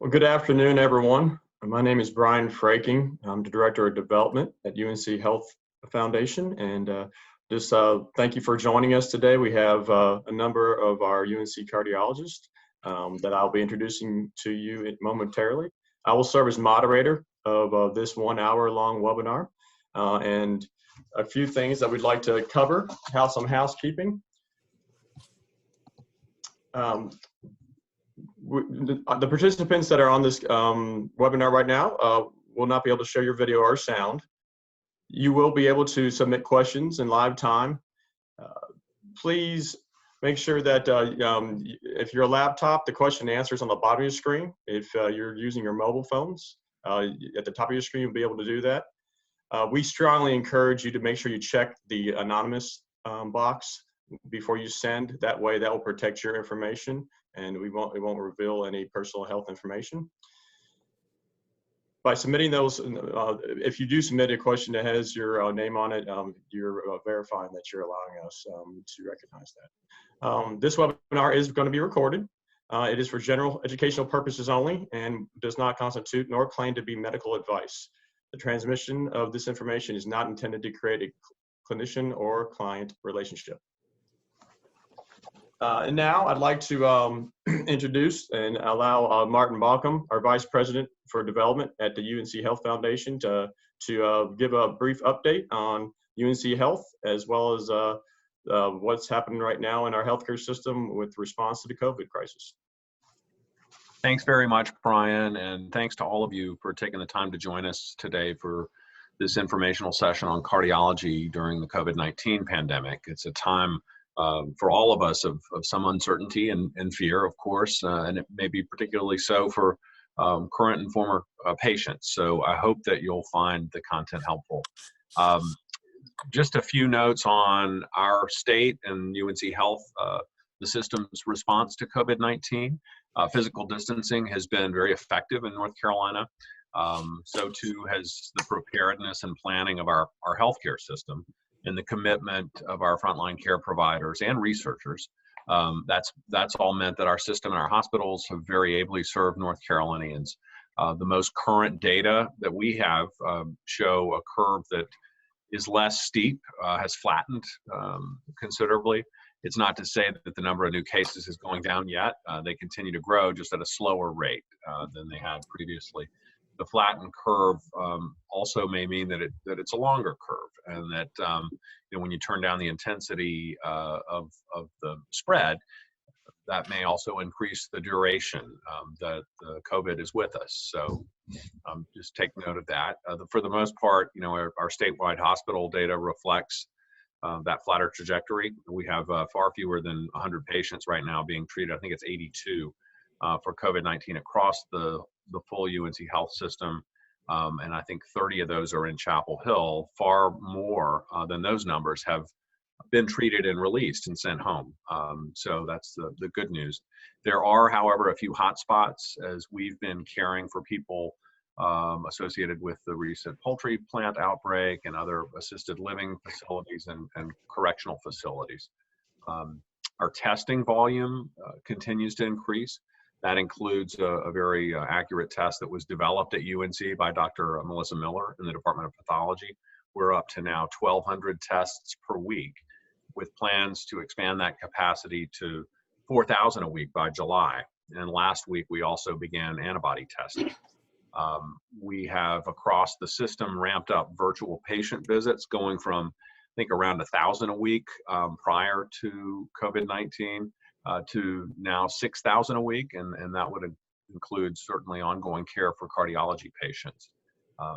Well, good afternoon, everyone. My name is Brian Fraking. I'm the Director of Development at UNC Health Foundation, and thank you for joining us today. We have a number of our UNC cardiologists that I'll be introducing to you momentarily. I will serve as moderator of this 1 hour long webinar, and a few things that we'd like to cover, some housekeeping. The participants that are on this webinar right now will not be able to show your video or sound. You will be able to submit questions in live time. Please make sure that if you're a laptop, the question and answer is on the bottom of your screen. If you're using your mobile phones, at the top of your screen, you'll be able to do that. We strongly encourage you to make sure you check the anonymous box before you send. That way, that will protect your information, and we won't reveal any personal health information. By submitting those, if you do submit a question that has your name on it, you're verifying that you're allowing us to recognize that. This webinar is going to be recorded. It is for general educational purposes only and does not constitute nor claim to be medical advice. The transmission of this information is not intended to create a clinician or client relationship. And now I'd like to introduce and allow Martin Balcom, our Vice President for Development at the UNC Health Foundation, to give a brief update on UNC Health, as well as what's happening right now in our healthcare system with response to the COVID crisis. Thanks very much, Brian, and thanks to all of you for taking the time to join us today for this informational session on cardiology during the COVID-19 pandemic. It's a time for all of us of some uncertainty and fear, of course, and it may be particularly so for current and former patients. So I hope that you'll find the content helpful. Just a few notes on our state and UNC Health, the system's response to COVID-19. Physical distancing has been very effective in North Carolina. So too has the preparedness and planning of our healthcare system, and the commitment of our frontline care providers and researchers. That's all meant that our system and our hospitals have very ably served North Carolinians. The most current data that we have show a curve that is less steep, has flattened considerably. It's not to say that the number of new cases is going down yet. They continue to grow, just at a slower rate than they had previously. The flattened curve also may mean that it's a longer curve, and that when you turn down the intensity of the spread, that may also increase the duration that the COVID is with us. So just take note of that. For the most part, our statewide hospital data reflects that flatter trajectory. We have far fewer than 100 patients right now being treated. I think it's 82 for COVID-19 across the full UNC Health system, and I think 30 of those are in Chapel Hill. Far more than those numbers have been treated and released and sent home. So that's the good news. There are, however, a few hot spots as we've been caring for people associated with the recent poultry plant outbreak and other assisted living facilities and correctional facilities. Our testing volume continues to increase. That includes a very accurate test that was developed at UNC by Dr. Melissa Miller in the Department of Pathology. We're up to now 1,200 tests per week, with plans to expand that capacity to 4,000 a week by July. And last week, we also began antibody testing. We have, across the system, ramped up virtual patient visits, going from, I think, around 1,000 a week prior to COVID-19 to now 6,000 a week, and that would include certainly ongoing care for cardiology patients.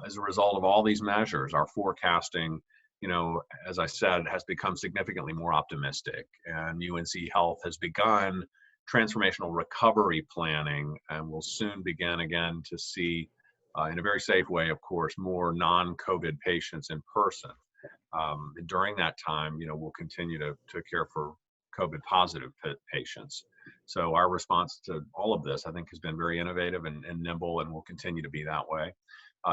As a result of all these measures, our forecasting, as I said, has become significantly more optimistic, and UNC Health has begun transformational recovery planning and will soon begin again to see, in a very safe way, of course, more non-COVID patients in person. During that time, we'll continue to care for COVID positive patients. So our response to all of this, I think, has been very innovative and nimble, and will continue to be that way.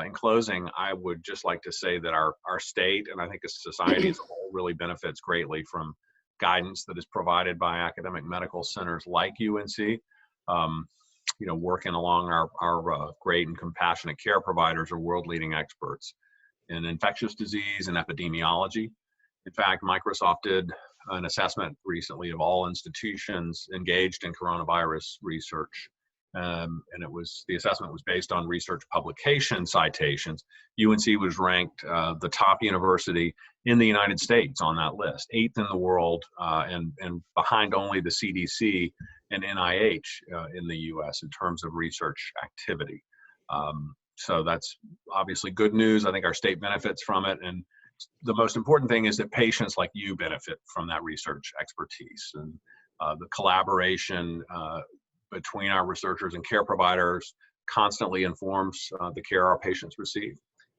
In closing, I would just like to say that our state, and I think as society as a whole, really benefits greatly from guidance that is provided by academic medical centers like UNC. working along our great and compassionate care providers are world-leading experts in infectious disease and epidemiology. In fact, Microsoft did an assessment recently of all institutions engaged in coronavirus research. And the assessment was based on research publication citations. UNC was ranked the top university in the United States on that list, 8th in the world, and behind only the CDC and NIH in the US in terms of research activity. So that's obviously good news. I think our state benefits from it. And the most important thing is that patients like you benefit from that research expertise, and the collaboration between our researchers and care providers constantly informs the care our patients receive.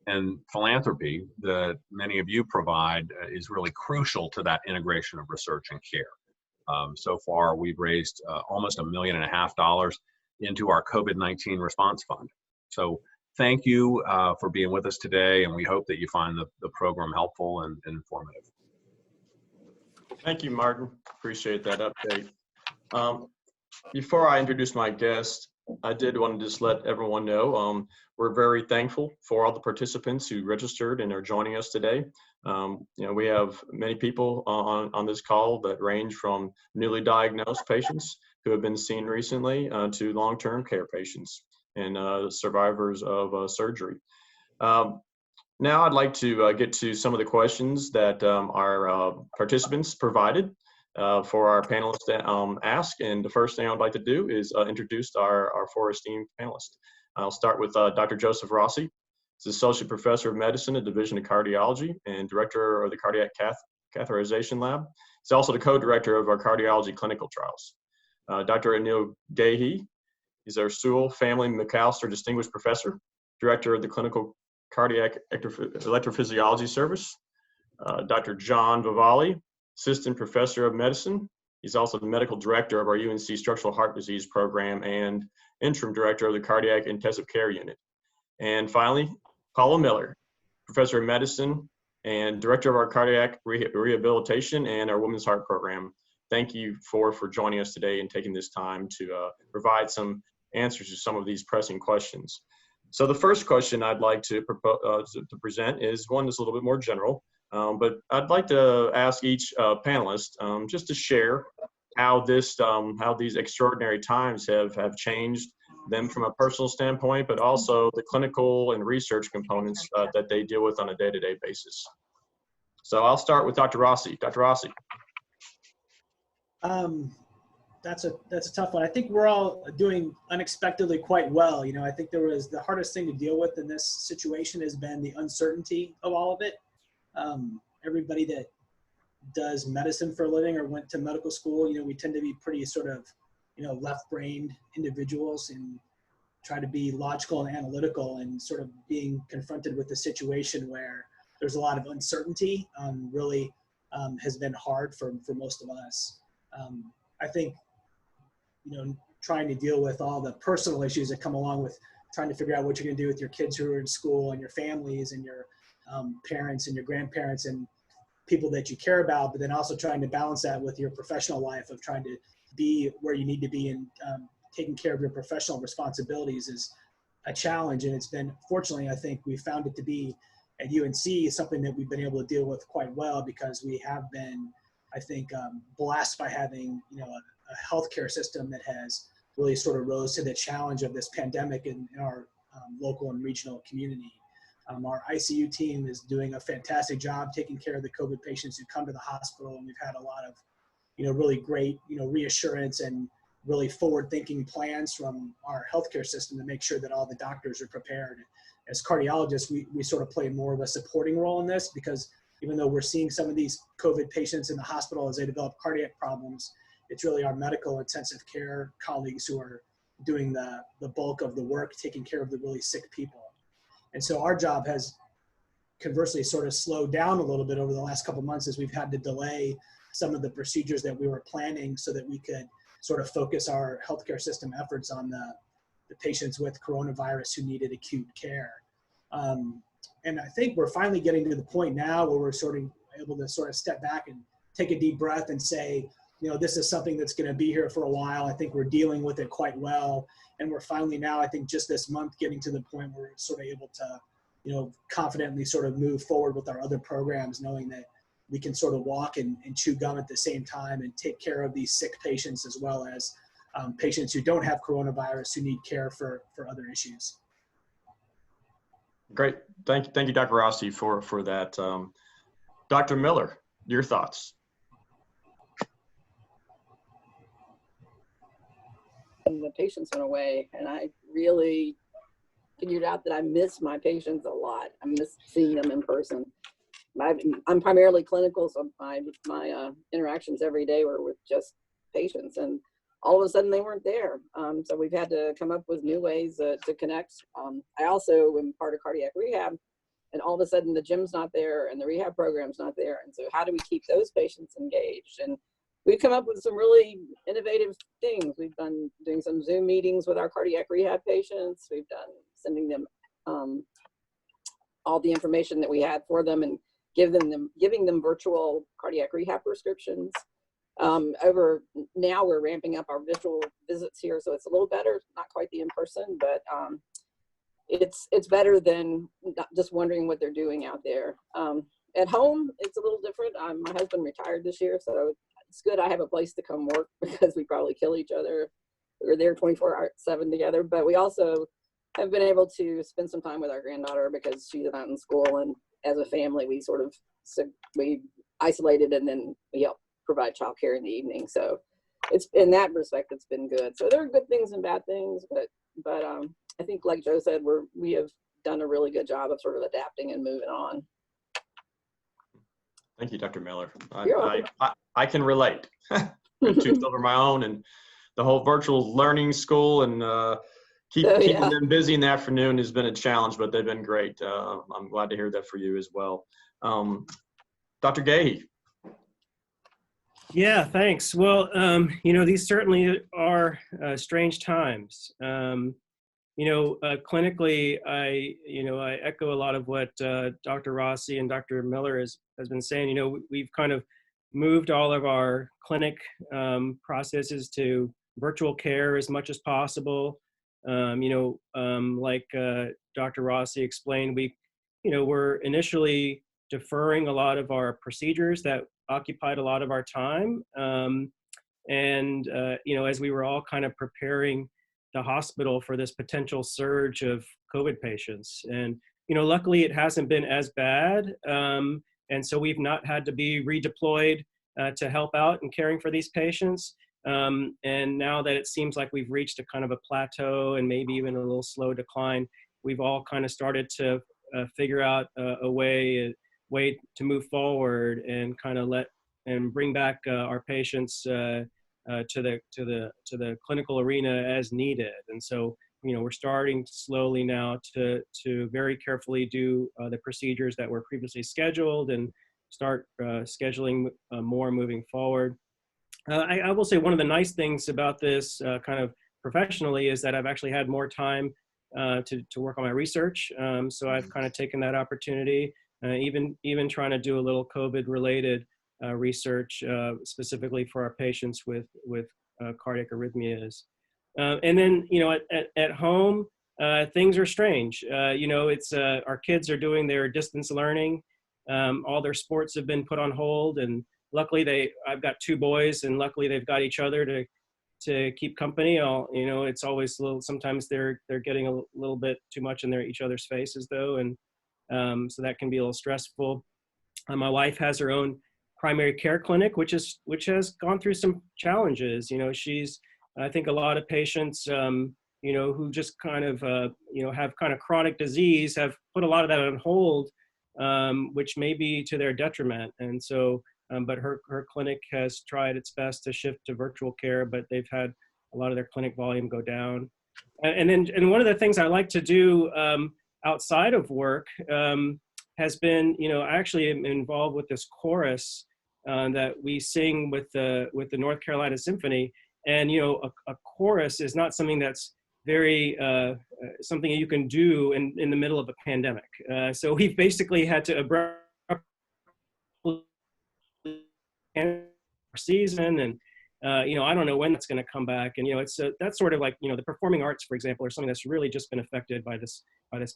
And philanthropy that many of you provide is really crucial to that integration of research and care. So far, we've raised almost $1.5 million into our COVID-19 response fund. So thank you for being with us today, and we hope that you find the program helpful and informative. Thank you, Martin. Appreciate that update. Before I introduce my guest, I did want to just let everyone know we're very thankful for all the participants who registered and are joining us today. We have many people on this call that range from newly diagnosed patients who have been seen recently to long-term care patients and survivors of surgery. Now I'd like to get to some of the questions that our participants provided for our panelists to ask. And the first thing I'd like to do is introduce our four esteemed panelists. I'll start with Dr. Joseph Rossi. He's Associate Professor of Medicine at Division of Cardiology and Director of the Cardiac Catheterization Lab. He's also the co-director of our cardiology clinical trials. Dr. Anil Gehi. He's our Sewell Family McAllister Distinguished Professor, Director of the Clinical Cardiac Electrophysiology Service. Dr. John Vavalle, Assistant Professor of Medicine. He's also the Medical Director of our UNC Structural Heart Disease Program and Interim Director of the Cardiac Intensive Care Unit. And finally, Paula Miller, Professor of Medicine and Director of our Cardiac Rehabilitation and our Women's Heart Program. Thank you for joining us today and taking this time to provide some answers to some of these pressing questions. So the first question I'd like to present is one that's a little bit more general, but I'd like to ask each panelist just to share how these extraordinary times have changed them from a personal standpoint, but also the clinical and research components that they deal with on a day-to-day basis. So I'll start with Dr. Rossi. Dr. Rossi. That's a tough one. I think we're all doing unexpectedly quite well. I think the hardest thing to deal with in this situation has been the uncertainty of all of it. Everybody that does medicine for a living or went to medical school, we tend to be pretty sort of, left-brained individuals and try to be logical and analytical, and sort of being confronted with a situation where there's a lot of uncertainty really has been hard for most of us. I think, trying to deal with all the personal issues that come along with trying to figure out what you're going to do with your kids who are in school and your families and your parents and your grandparents and people that you care about, but then also trying to balance that with your professional life of trying to be where you need to be and taking care of your professional responsibilities is a challenge. And it's been, fortunately, I think we found it to be at UNC something that we've been able to deal with quite well, because we have been, I think, blessed by having, a healthcare system that has really sort of rose to the challenge of this pandemic in our local and regional community. Our ICU team is doing a fantastic job taking care of the COVID patients who come to the hospital, and we've had a lot of, really great, reassurance and really forward-thinking plans from our healthcare system to make sure that all the doctors are prepared. As cardiologists, we sort of play more of a supporting role in this, because even though we're seeing some of these COVID patients in the hospital as they develop cardiac problems, it's really our medical intensive care colleagues who are doing the bulk of the work, taking care of the really sick people. And so our job has conversely sort of slowed down a little bit over the last couple of months, as we've had to delay some of the procedures that we were planning so that we could sort of focus our healthcare system efforts on the patients with coronavirus who needed acute care. And I think we're finally getting to the point now where we're sort of able to sort of step back and take a deep breath and say, this is something that's going to be here for a while. I think we're dealing with it quite well. And we're finally now, I think just this month, getting to the point where we're sort of able to, confidently sort of move forward with our other programs, knowing that we can sort of walk and chew gum at the same time and take care of these sick patients as well as patients who don't have coronavirus who need care for other issues. Great. Thank you, Dr. Rossi, for that. Dr. Miller, your thoughts? And the patients went away, and I really figured out that I miss my patients a lot. I miss seeing them in person. I'm primarily clinical, so my interactions every day were with just patients, and all of a sudden they weren't there. So we've had to come up with new ways to connect. I also am part of cardiac rehab, and all of a sudden the gym's not there and the rehab program's not there. And so how do we keep those patients engaged? And we've come up with some really innovative things. We've done doing some Zoom meetings with our cardiac rehab patients. We've done sending them all the information that we had for them and giving them virtual cardiac rehab prescriptions. Over now we're ramping up our virtual visits here, so it's a little better, not quite the in-person, but it's better than not just wondering what they're doing out there. At home, it's a little different. My husband retired this year, so it's good I have a place to come work because we probably kill each other. We're there 24/7 together, but we also have been able to spend some time with our granddaughter because she's not in school, and as a family, we isolated and then we help provide childcare in the evening. So it's in that respect, it's been good. So there are good things and bad things, but I think, like Joe said, we have done a really good job of sort of adapting and moving on. Thank you, Dr. Miller. I can relate. Two children of my own, and the whole virtual learning school and keeping them busy in the afternoon has been a challenge, but they've been great. I'm glad to hear that for you as well. Dr. Gehi. Yeah, thanks. Well, these certainly are strange times. Clinically, I echo a lot of what Dr. Rossi and Dr. Miller has been saying. We've kind of moved all of our clinic processes to virtual care as much as possible. Like Dr. Rossi explained, we're initially deferring a lot of our procedures that occupied a lot of our time. As we were all kind of preparing the hospital for this potential surge of COVID patients. And, luckily it hasn't been as bad. And so we've not had to be redeployed to help out in caring for these patients. And now that it seems like we've reached a kind of a plateau and maybe even a little slow decline, we've all kind of started to figure out a way to move forward and kind of bring back our patients to the clinical arena as needed. And so, we're starting slowly now to very carefully do the procedures that were previously scheduled and start scheduling more moving forward. I will say one of the nice things about this kind of professionally is that I've actually had more time to work on my research. So I've kind of taken that opportunity, even trying to do a little COVID-related research specifically for our patients with cardiac arrhythmias. And then, at home, things are strange. It's our kids are doing their distance learning. All their sports have been put on hold, and luckily I've got two boys, and luckily they've got each other to keep company. It's always sometimes they're getting a little bit too much in each other's faces though. And so that can be a little stressful. My wife has her own primary care clinic, which has gone through some challenges. I think a lot of patients, who just kind of, have kind of chronic disease have put a lot of that on hold, which may be to their detriment. And so, but her clinic has tried its best to shift to virtual care, but they've had a lot of their clinic volume go down. And one of the things I like to do outside of work has been, I actually am involved with this chorus that we sing with the North Carolina Symphony. And, a chorus is not something that's very, something you can do in the middle of a pandemic. So we've basically had to abruptly end our season, and I don't know when that's going to come back. And, it's that's sort of like, the performing arts, for example, are something that's really just been affected by this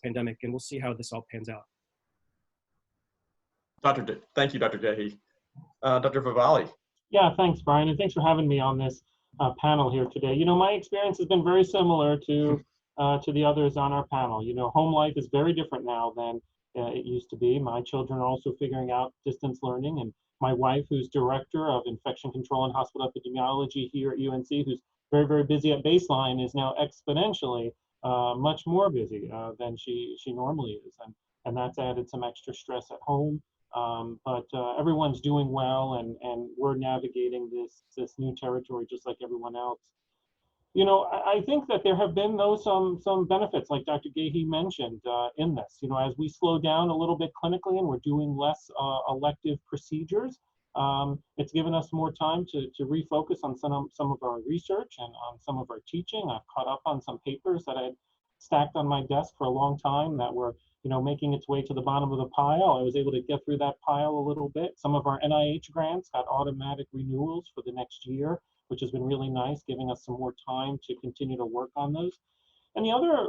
pandemic. And we'll see how this all pans out. Thank you, Dr. Gehi. Dr. Vavalle. Yeah, thanks, Brian, and thanks for having me on this panel here today. My experience has been very similar to the others on our panel. Home life is very different now than it used to be. My children are also figuring out distance learning, and my wife, who's director of infection control and hospital epidemiology here at UNC, who's very, very busy at baseline, is now exponentially much more busy than she normally is, and that's added some extra stress at home. But everyone's doing well, and we're navigating this new territory just like everyone else. I think that there have been some benefits, like Dr. Gehi mentioned, in this. As we slow down a little bit clinically and we're doing less elective procedures, it's given us more time to refocus on some of our research and on some of our teaching. I've caught up on some papers that I had stacked on my desk for a long time that were making its way to the bottom of the pile. I was able to get through that pile a little bit. Some of our NIH grants got automatic renewals for the next year, which has been really nice, giving us some more time to continue to work on those. And the other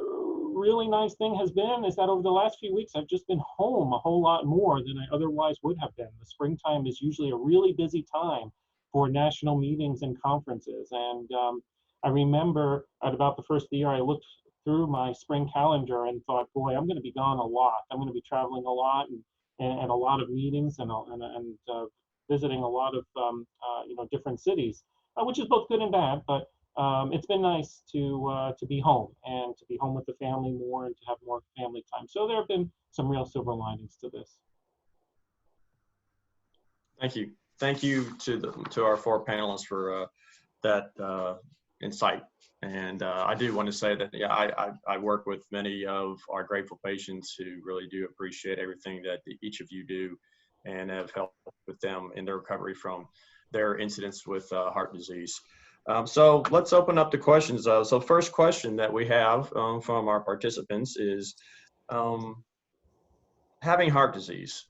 really nice thing is that over the last few weeks, I've just been home a whole lot more than I otherwise would have been. The springtime is usually a really busy time for national meetings and conferences. And I remember at about the first of the year, I looked through my spring calendar and thought, boy, I'm going to be gone a lot. I'm going to be traveling a lot and a lot of meetings and visiting a lot of different cities, which is both good and bad. But it's been nice to be home and to be home with the family more and to have more family time. So there have been some real silver linings to this. Thank you. Thank you to our four panelists for that insight. And I do want to say that I work with many of our grateful patients who really do appreciate everything that each of you do and have helped with them in their recovery from their incidents with heart disease. So let's open up the questions. So first question that we have from our participants is, having heart disease,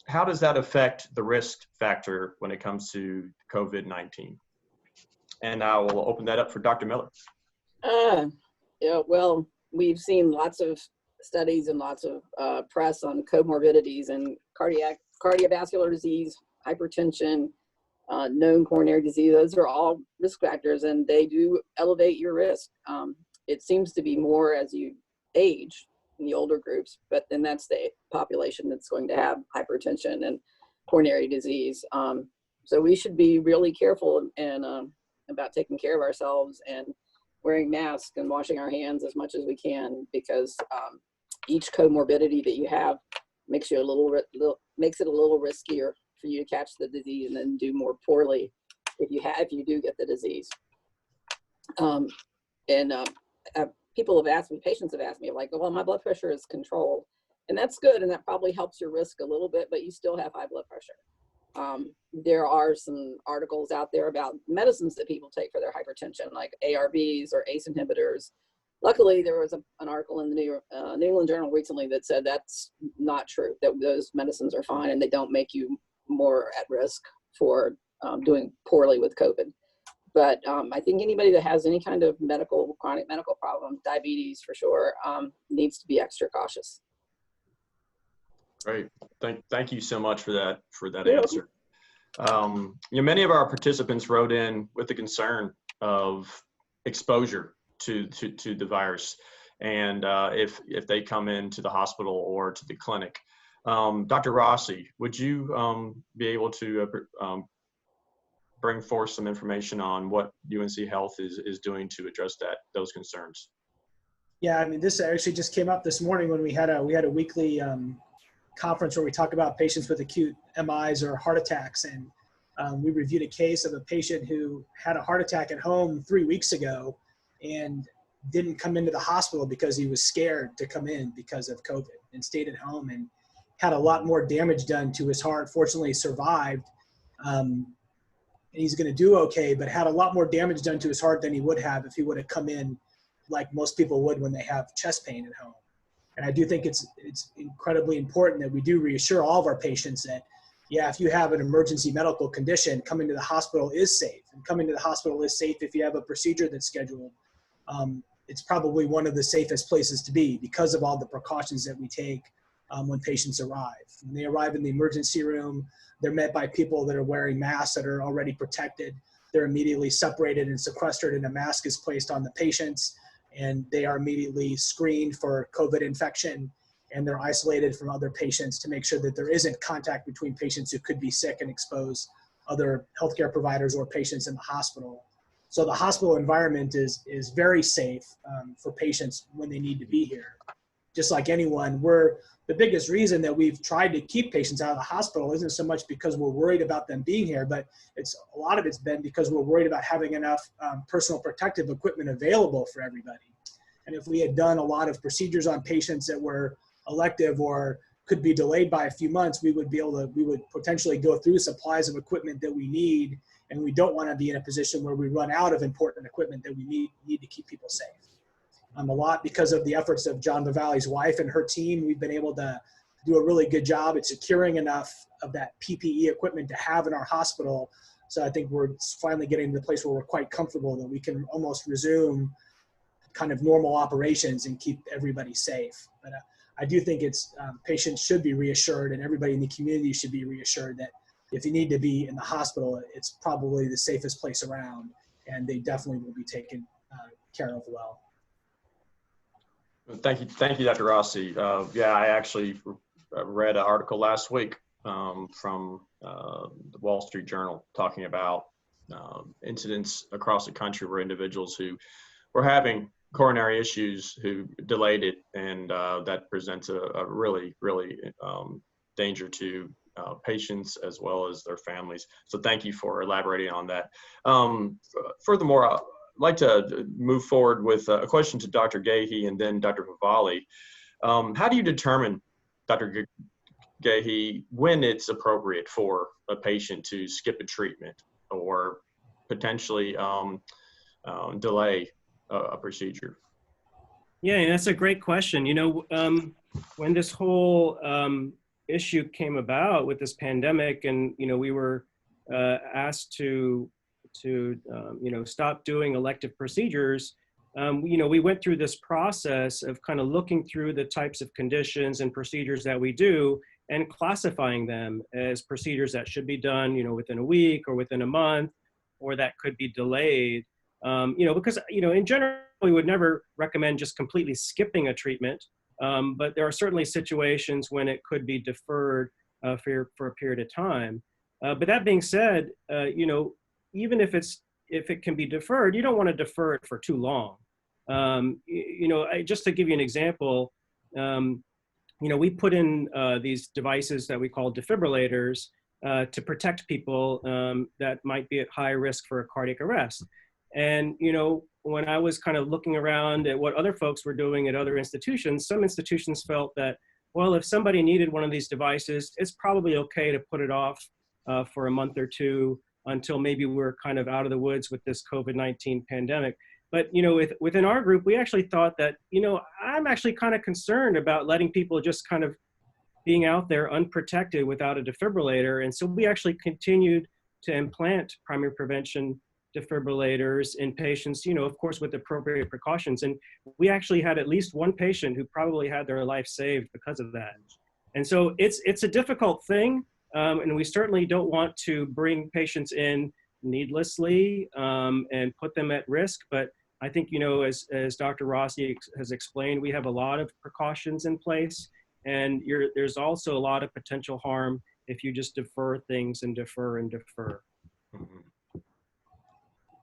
how does that affect the risk factor when it comes to COVID-19? And I will open that up for Dr. Miller. Yeah, well, we've seen lots of studies and lots of press on comorbidities and cardiovascular disease, hypertension, known coronary disease. Those are all risk factors, and they do elevate your risk. It seems to be more as you age in the older groups, but then that's the population that's going to have hypertension and coronary disease. So we should be really careful and about taking care of ourselves and wearing masks and washing our hands as much as we can, because each comorbidity that you have makes you makes it a little riskier for you to catch the disease and then do more poorly if you do get the disease. Patients have asked me, like, well, my blood pressure is controlled, and that's good, and that probably helps your risk a little bit, but you still have high blood pressure. There are some articles out there about medicines that people take for their hypertension, like ARBs or ACE inhibitors. Luckily, there was an article in the New England Journal recently that said that's not true, that those medicines are fine and they don't make you more at risk for doing poorly with COVID. But I think anybody that has any kind of chronic medical problem, diabetes for sure, needs to be extra cautious. Great. Thank you so much for that answer. Many of our participants wrote in with the concern of exposure to the virus, and if they come into the hospital or to the clinic. Dr. Rossi, would you be able to bring forth some information on what UNC Health is doing to address those concerns? Yeah, I mean, this actually just came up this morning when we had a weekly conference where we talk about patients with acute MIs or heart attacks, and we reviewed a case of a patient who had a heart attack at home 3 weeks ago and didn't come into the hospital because he was scared to come in because of COVID, and stayed at home and had a lot more damage done to his heart. Fortunately, survived. And he's going to do okay, but had a lot more damage done to his heart than he would have if he would have come in like most people would when they have chest pain at home. And I do think it's incredibly important that we do reassure all of our patients that yeah, if you have an emergency medical condition, coming to the hospital is safe. And coming to the hospital is safe if you have a procedure that's scheduled. It's probably one of the safest places to be because of all the precautions that we take when patients arrive. When they arrive in the emergency room, they're met by people that are wearing masks that are already protected. They're immediately separated and sequestered, and a mask is placed on the patients, and they are immediately screened for COVID infection, and they're isolated from other patients to make sure that there isn't contact between patients who could be sick and expose other healthcare providers or patients in the hospital. So the hospital environment is very safe for patients when they need to be here. Just like anyone, the biggest reason that we've tried to keep patients out of the hospital isn't so much because we're worried about them being here, but a lot of it's been because we're worried about having enough personal protective equipment available for everybody. And if we had done a lot of procedures on patients that were elective or could be delayed by a few months, we would potentially go through supplies of equipment that we need, and we don't want to be in a position where we run out of important equipment that we need to keep people safe. A lot because of the efforts of John Vavale's wife and her team, we've been able to do a really good job at securing enough of that PPE equipment to have in our hospital. So I think we're finally getting to the place where we're quite comfortable that we can almost resume kind of normal operations and keep everybody safe. But I do think patients should be reassured, and everybody in the community should be reassured that if you need to be in the hospital, it's probably the safest place around, and they definitely will be taken care of well. Thank you, Dr. Rossi. Yeah, I actually read an article last week from the Wall Street Journal talking about incidents across the country where individuals who were having coronary issues who delayed it, and that presents a really danger to patients as well as their families. So thank you for elaborating on that. Furthermore, I'd like to move forward with a question to Dr. Gehi and then Dr. Vavalle. How do you determine, Dr. Gehi, when it's appropriate for a patient to skip a treatment or potentially delay a procedure? Yeah, that's a great question. When this whole issue came about with this pandemic, and we were asked to stop doing elective procedures, we went through this process of kind of looking through the types of conditions and procedures that we do and classifying them as procedures that should be done, within a week or within a month, or that could be delayed. Because, in general, we would never recommend just completely skipping a treatment, but there are certainly situations when it could be deferred for a period of time. But that being said, even if it can be deferred, you don't want to defer it for too long. Just to give you an example, we put in these devices that we call defibrillators to protect people that might be at high risk for a cardiac arrest. And, when I was kind of looking around at what other folks were doing at other institutions, some institutions felt that, well, if somebody needed one of these devices, it's probably okay to put it off for a month or two until maybe we're kind of out of the woods with this COVID-19 pandemic. But, within our group, we actually thought that, I'm actually kind of concerned about letting people just kind of being out there unprotected without a defibrillator. And so we actually continued to implant primary prevention defibrillators in patients, of course, with appropriate precautions. And we actually had at least one patient who probably had their life saved because of that. And so it's a difficult thing. And we certainly don't want to bring patients in needlessly and put them at risk. But I think, as Dr. Rossi has explained, we have a lot of precautions in place. And there's also a lot of potential harm if you just defer things and defer and defer. Mm-hmm.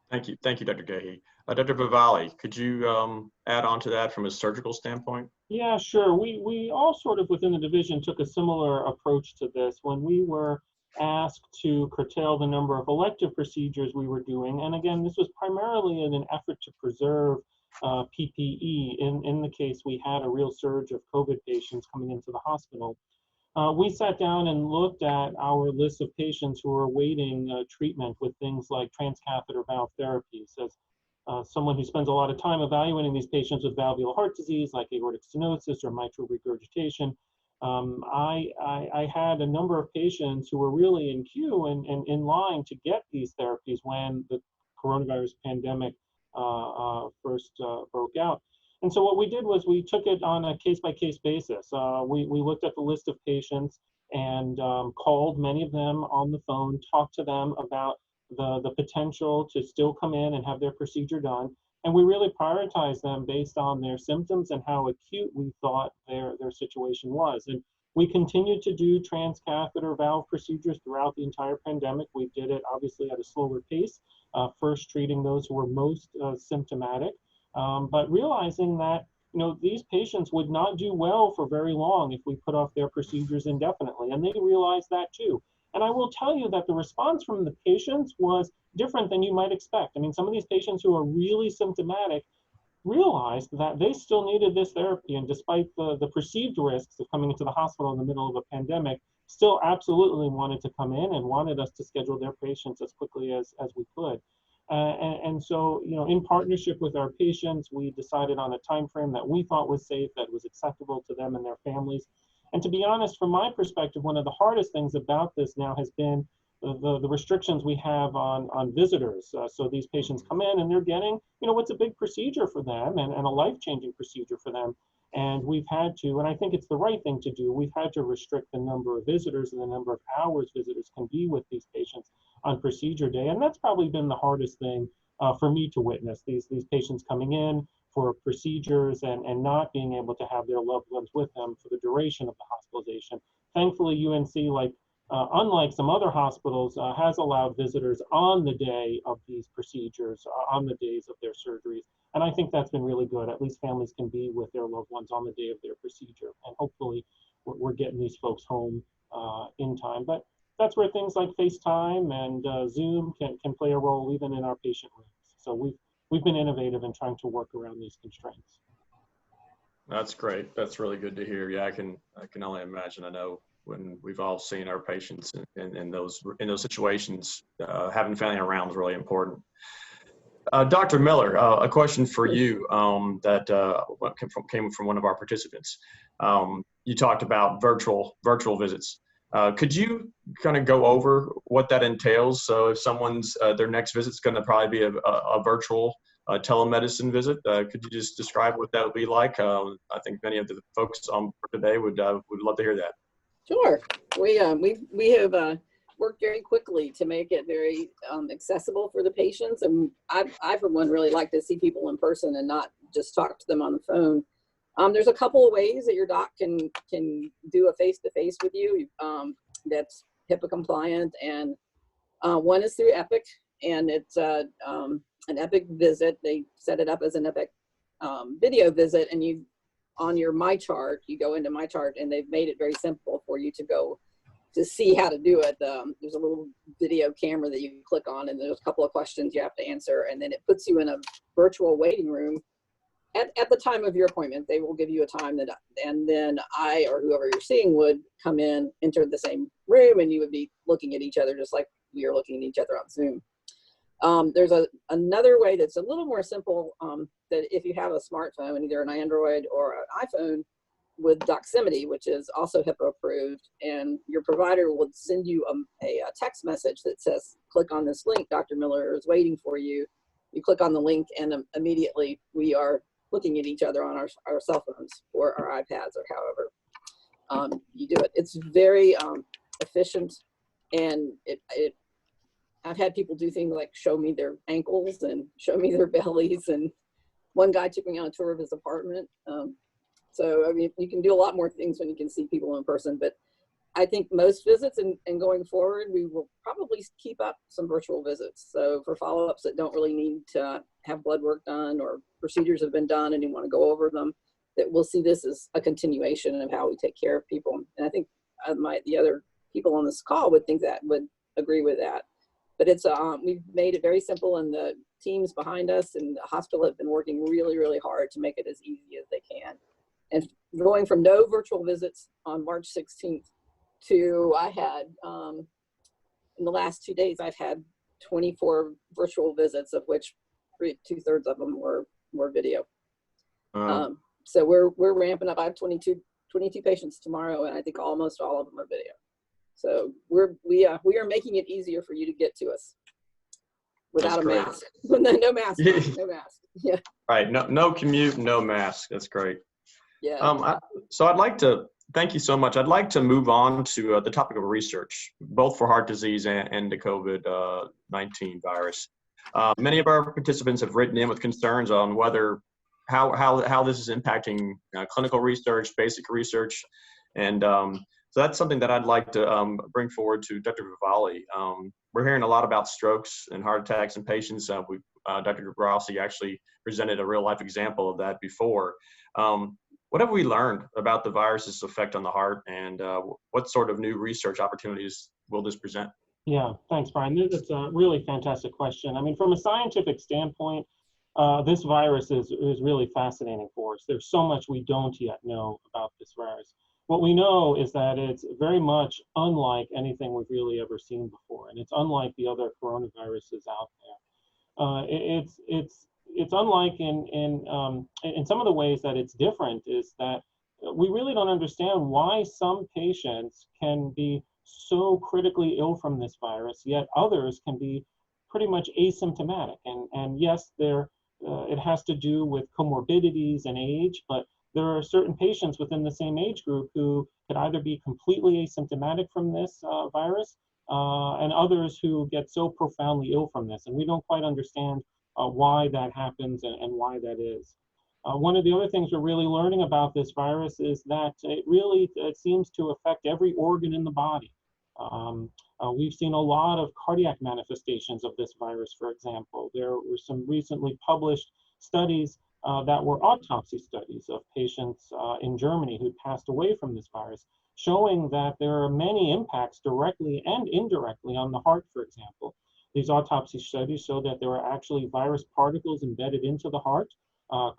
Thank you, Dr. Gehi. Dr. Vavalle, could you add on to that from a surgical standpoint? Yeah, sure. We all sort of within the division took a similar approach to this when we were asked to curtail the number of elective procedures we were doing. And again, this was primarily in an effort to preserve PPE in the case we had a real surge of COVID patients coming into the hospital. We sat down and looked at our list of patients who were awaiting treatment with things like transcatheter valve therapies. As someone who spends a lot of time evaluating these patients with valvular heart disease, like aortic stenosis or mitral regurgitation, I had a number of patients who were really in queue and in line to get these therapies when the coronavirus pandemic first broke out. And so what we did was we took it on a case-by-case basis. We looked at the list of patients and called many of them on the phone, talked to them about the potential to still come in and have their procedure done. And we really prioritized them based on their symptoms and how acute we thought their situation was. And we continued to do transcatheter valve procedures throughout the entire pandemic. We did it obviously at a slower pace, first treating those who were most symptomatic, but realizing that these patients would not do well for very long if we put off their procedures indefinitely. And they realized that too. And I will tell you that the response from the patients was different than you might expect. I mean, some of these patients who are really symptomatic realized that they still needed this therapy, and despite the perceived risks of coming into the hospital in the middle of a pandemic, still absolutely wanted to come in and wanted us to schedule their patients as quickly as we could. And so, in partnership with our patients, we decided on a time frame that we thought was safe, that was acceptable to them and their families. And to be honest, from my perspective, one of the hardest things about this now has been the restrictions we have on visitors. So these patients come in and they're getting, what's a big procedure for them and a life-changing procedure for them. And we've had to, and I think it's the right thing to do, we've had to restrict the number of visitors and the number of hours visitors can be with these patients on procedure day. And that's probably been the hardest thing for me to witness, these patients coming in for procedures and not being able to have their loved ones with them for the duration of the hospitalization. Thankfully, UNC, unlike some other hospitals, has allowed visitors on the day of these procedures, on the days of their surgeries. And I think that's been really good. At least families can be with their loved ones on the day of their procedure. And hopefully we're getting these folks home in time. But that's where things like FaceTime and Zoom can play a role even in our patient rooms. So we've been innovative in trying to work around these constraints. That's great. That's really good to hear. Yeah, I can only imagine. I know when we've all seen our patients in those situations, having family around is really important. Dr. Miller, a question for you that came from one of our participants. You talked about virtual visits. Could you kind of go over what that entails? So if someone's their next visit is going to probably be a virtual telemedicine visit, could you just describe what that would be like? I think many of the folks on today would love to hear that. Sure. We have worked very quickly to make it very accessible for the patients, and I for one really like to see people in person and not just talk to them on the phone. There's a couple of ways that your doc can do a face-to-face with you that's HIPAA compliant, and one is through Epic, and it's an Epic visit. They set it up as an Epic video visit, and on your MyChart, you go into MyChart, and they've made it very simple for you to go to see how to do it. There's a little video camera that you can click on, and there's a couple of questions you have to answer, and then it puts you in a virtual waiting room. At the time of your appointment, they will give you a time and then I or whoever you're seeing would come in, enter the same room, and you would be looking at each other just like we are looking at each other on Zoom. There's another way that's a little more simple, that if you have a smartphone, either an Android or an iPhone, with Doximity, which is also HIPAA approved, and your provider will send you a text message that says, click on this link, Dr. Miller is waiting for you. You click on the link, and immediately we are looking at each other on our cell phones or our iPads or however you do it. It's very efficient, and I've had people do things like show me their ankles and show me their bellies, and one guy took me on a tour of his apartment. So, I mean, you can do a lot more things when you can see people in person, but I think most visits and going forward, we will probably keep up some virtual visits. So for follow-ups that don't really need to have blood work done or procedures have been done and you want to go over them, that we'll see this as a continuation of how we take care of people. And I think the other people on this call would agree with that. But it's we've made it very simple, and the teams behind us and the hospital have been working really, really hard to make it as easy as they can. And going from no virtual visits on March 16th to I had, in the last 2 days, I've had 24 virtual visits, of which 2/3 of them were video. So we're ramping up. I have 22 22 patients tomorrow, and I think almost all of them are video. So we are making it easier for you to get to us without a mask. No mask. No mask. Yeah. Right. No commute, no mask. That's great. Yeah. So I'd like to thank you so much. I'd like to move on to the topic of research, both for heart disease and the COVID-19 virus. Many of our participants have written in with concerns on how this is impacting clinical research, basic research, and so that's something that I'd like to bring forward to Dr. Vavalle. We're hearing a lot about strokes and heart attacks in patients. Dr. Rossi actually presented a real life example of that before. What have we learned about the virus's effect on the heart, and what sort of new research opportunities will this present? Yeah, thanks, Brian. That's a really fantastic question. I mean, from a scientific standpoint, this virus is really fascinating for us. There's so much we don't yet know about this virus. What we know is that it's very much unlike anything we've really ever seen before, and it's unlike the other coronaviruses out there. It's unlike in some of the ways that it's different is that we really don't understand why some patients can be so critically ill from this virus, yet others can be pretty much asymptomatic. And yes, it has to do with comorbidities and age, but there are certain patients within the same age group who could either be completely asymptomatic from this virus and others who get so profoundly ill from this. And we don't quite understand why that happens and why that is. One of the other things we're really learning about this virus is that it seems to affect every organ in the body. We've seen a lot of cardiac manifestations of this virus, for example. There were some recently published studies that were autopsy studies of patients in Germany who passed away from this virus, showing that there are many impacts directly and indirectly on the heart, for example. These autopsy studies show that there are actually virus particles embedded into the heart,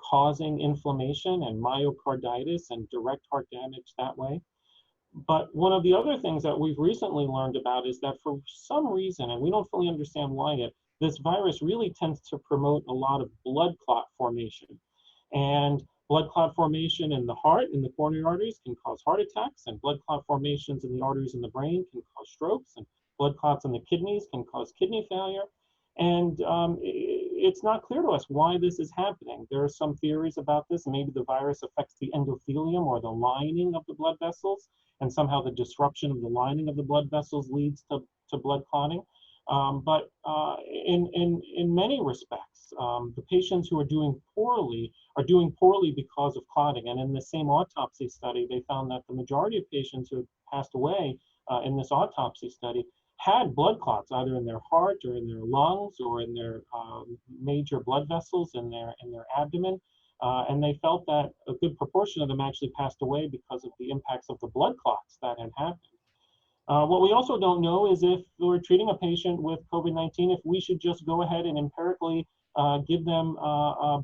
causing inflammation and myocarditis and direct heart damage that way. But one of the other things that we've recently learned about is that for some reason, and we don't fully understand why yet, this virus really tends to promote a lot of blood clot formation. And blood clot formation in the heart, in the coronary arteries, can cause heart attacks, and blood clot formations in the arteries in the brain can cause strokes, and blood clots in the kidneys can cause kidney failure. And it's not clear to us why this is happening. There are some theories about this. Maybe the virus affects the endothelium or the lining of the blood vessels, and somehow the disruption of the lining of the blood vessels leads to blood clotting. But in many respects, the patients who are doing poorly because of clotting. And in the same autopsy study, they found that the majority of patients who had passed away in this autopsy study had blood clots either in their heart or in their lungs or in their major blood vessels in their abdomen. And they felt that a good proportion of them actually passed away because of the impacts of the blood clots that had happened. What we also don't know is if we're treating a patient with COVID-19, if we should just go ahead and empirically give them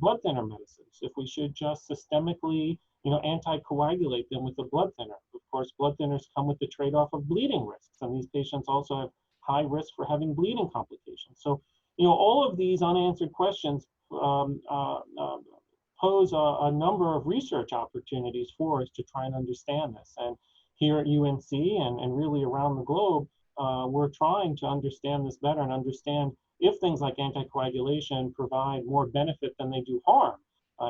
blood thinner medicines, if we should just systemically, anticoagulate them with a blood thinner. Of course, blood thinners come with the trade-off of bleeding risks, and these patients also have high risk for having bleeding complications. So, all of these unanswered questions pose a number of research opportunities for us to try and understand this. And here at UNC and really around the globe, we're trying to understand this better and understand if things like anticoagulation provide more benefit than they do harm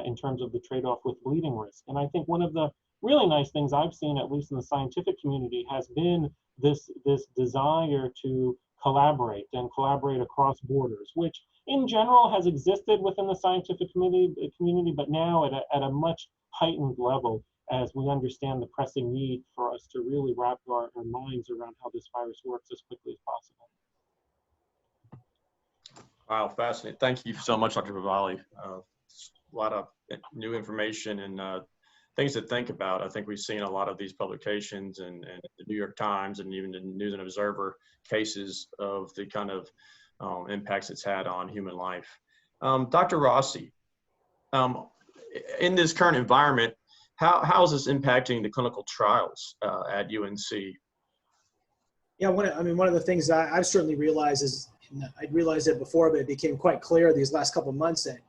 in terms of the trade-off with bleeding risk. And I think one of the really nice things I've seen, at least in the scientific community, has been this desire to collaborate across borders, which in general has existed within the scientific community, but now at a much heightened level as we understand the pressing need for us to really wrap our minds around how this virus works as quickly as possible. Wow, fascinating. Thank you so much, Dr. Vavalle. A lot of new information and things to think about. I think we've seen a lot of these publications and the New York Times and even the News and Observer cases of the kind of impacts it's had on human life. Dr. Rossi, in this current environment, how is this impacting the clinical trials at UNC? Yeah, one of the things I've certainly realized is, I'd realized it before, but it became quite clear these last couple of months that,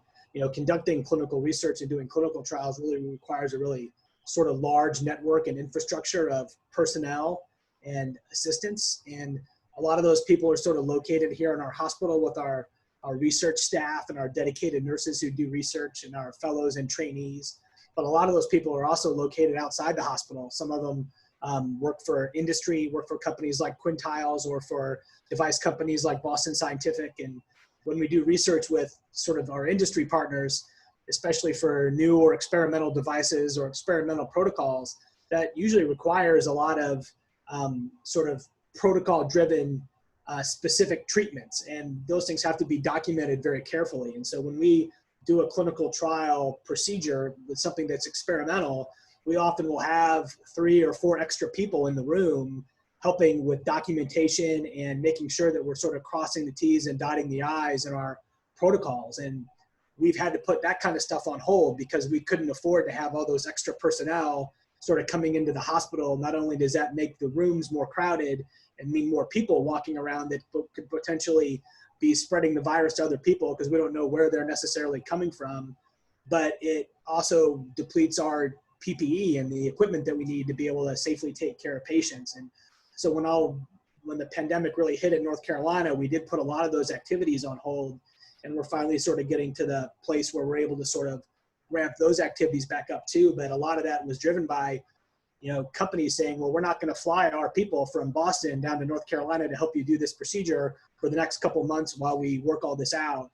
conducting clinical research and doing clinical trials really requires a really sort of large network and infrastructure of personnel and assistants. And a lot of those people are sort of located here in our hospital with our research staff and our dedicated nurses who do research and our fellows and trainees. But a lot of those people are also located outside the hospital. Some of them work for industry, work for companies like Quintiles or for device companies like Boston Scientific. And when we do research with sort of our industry partners, especially for new or experimental devices or experimental protocols, that usually requires a lot of sort of protocol-driven specific treatments. And those things have to be documented very carefully. And so when we do a clinical trial procedure with something that's experimental, we often will have 3 or 4 extra people in the room helping with documentation and making sure that we're sort of crossing the T's and dotting the I's in our protocols. And we've had to put that kind of stuff on hold because we couldn't afford to have all those extra personnel sort of coming into the hospital. Not only does that make the rooms more crowded and mean more people walking around that could potentially be spreading the virus to other people because we don't know where they're necessarily coming from, but it also depletes our PPE and the equipment that we need to be able to safely take care of patients. And so when the pandemic really hit in North Carolina, we did put a lot of those activities on hold, and we're finally sort of getting to the place where we're able to sort of ramp those activities back up too. But a lot of that was driven by, companies saying, well, we're not going to fly our people from Boston down to North Carolina to help you do this procedure for the next couple months while we work all this out.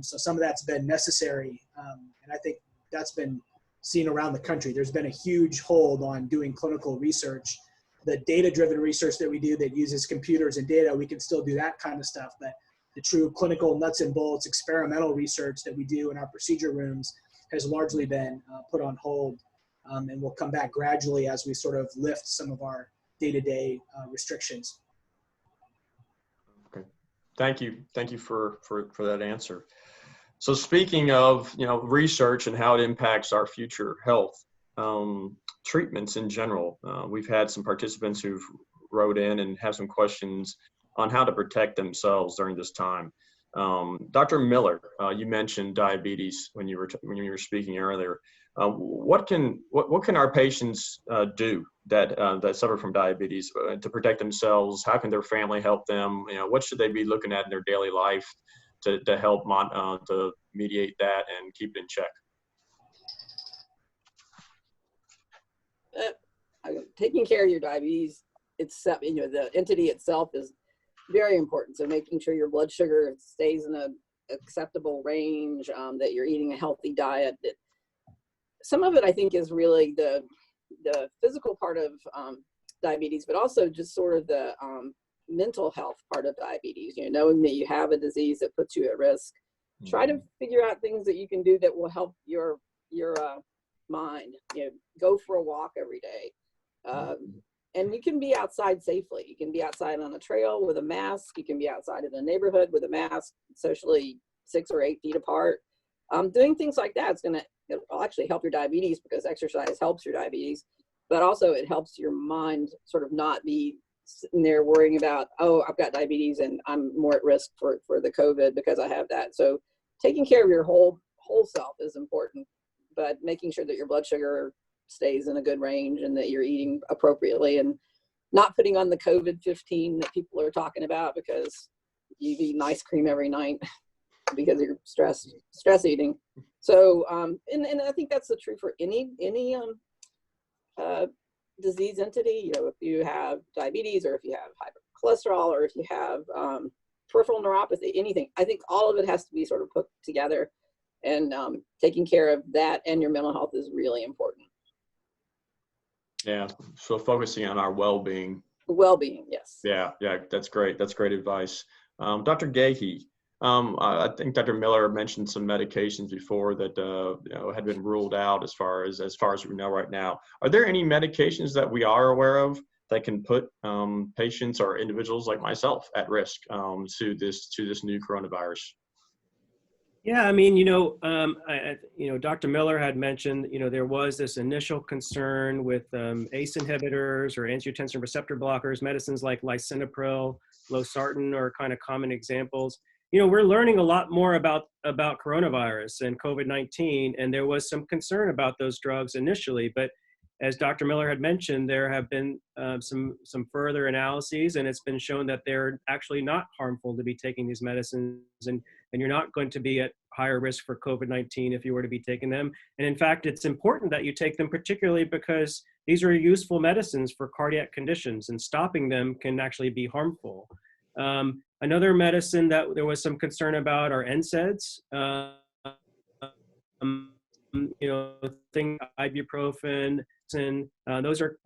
So some of that's been necessary. And I think that's been seen around the country. There's been a huge hold on doing clinical research. The data-driven research that we do that uses computers and data, we can still do that kind of stuff. But the true clinical nuts and bolts experimental research that we do in our procedure rooms has largely been put on hold. And we'll come back gradually as we sort of lift some of our day-to-day restrictions. Okay, thank you for that answer. So speaking of research and how it impacts our future health, treatments in general, we've had some participants who've wrote in and have some questions on how to protect themselves during this time. Dr. Miller, you mentioned diabetes when you were speaking earlier. What can our patients do that suffer from diabetes to protect themselves? How can their family help them? What should they be looking at in their daily life to help to mediate that and keep it in check? Taking care of your diabetes itself, the entity itself is very important. So making sure your blood sugar stays in an acceptable range, that you're eating a healthy diet. Some of it, I think, is really the physical part of diabetes, but also just sort of the mental health part of diabetes. Knowing that you have a disease that puts you at risk. Mm-hmm. Try to figure out things that you can do that will help your mind. Go for a walk every day. And you can be outside safely. You can be outside on a trail with a mask. You can be outside in a neighborhood with a mask, socially 6 or 8 feet apart. Doing things like that it'll actually help your diabetes because exercise helps your diabetes, but also it helps your mind sort of not be sitting there worrying about, oh, I've got diabetes and I'm more at risk for the COVID because I have that. So taking care of your whole self is important, but making sure that your blood sugar stays in a good range and that you're eating appropriately and not putting on the COVID-15 that people are talking about because you've eaten ice cream every night because you're stress eating. So, and I think that's the truth for any disease entity. If you have diabetes or if you have hypercholesterol or if you have peripheral neuropathy, anything, I think all of it has to be sort of put together, and taking care of that and your mental health is really important. Yeah, so focusing on our well-being. Well-being, yes. Yeah, that's great. That's great advice. Dr. Gehi, I think Dr. Miller mentioned some medications before that had been ruled out as far as we know right now. Are there any medications that we are aware of that can put patients or individuals like myself at risk to this new coronavirus? Yeah, Dr. Miller had mentioned, there was this initial concern with ACE inhibitors or angiotensin receptor blockers, medicines like lisinopril, losartan are kind of common examples. We're learning a lot more about coronavirus and COVID-19, and there was some concern about those drugs initially, but as Dr. Miller had mentioned, there have been some further analyses, and it's been shown that they're actually not harmful to be taking these medicines, and you're not going to be at higher risk for COVID-19 if you were to be taking them. And in fact, it's important that you take them, particularly because these are useful medicines for cardiac conditions, and stopping them can actually be harmful. Another medicine that there was some concern about are NSAIDs. Things like ibuprofen, and those are,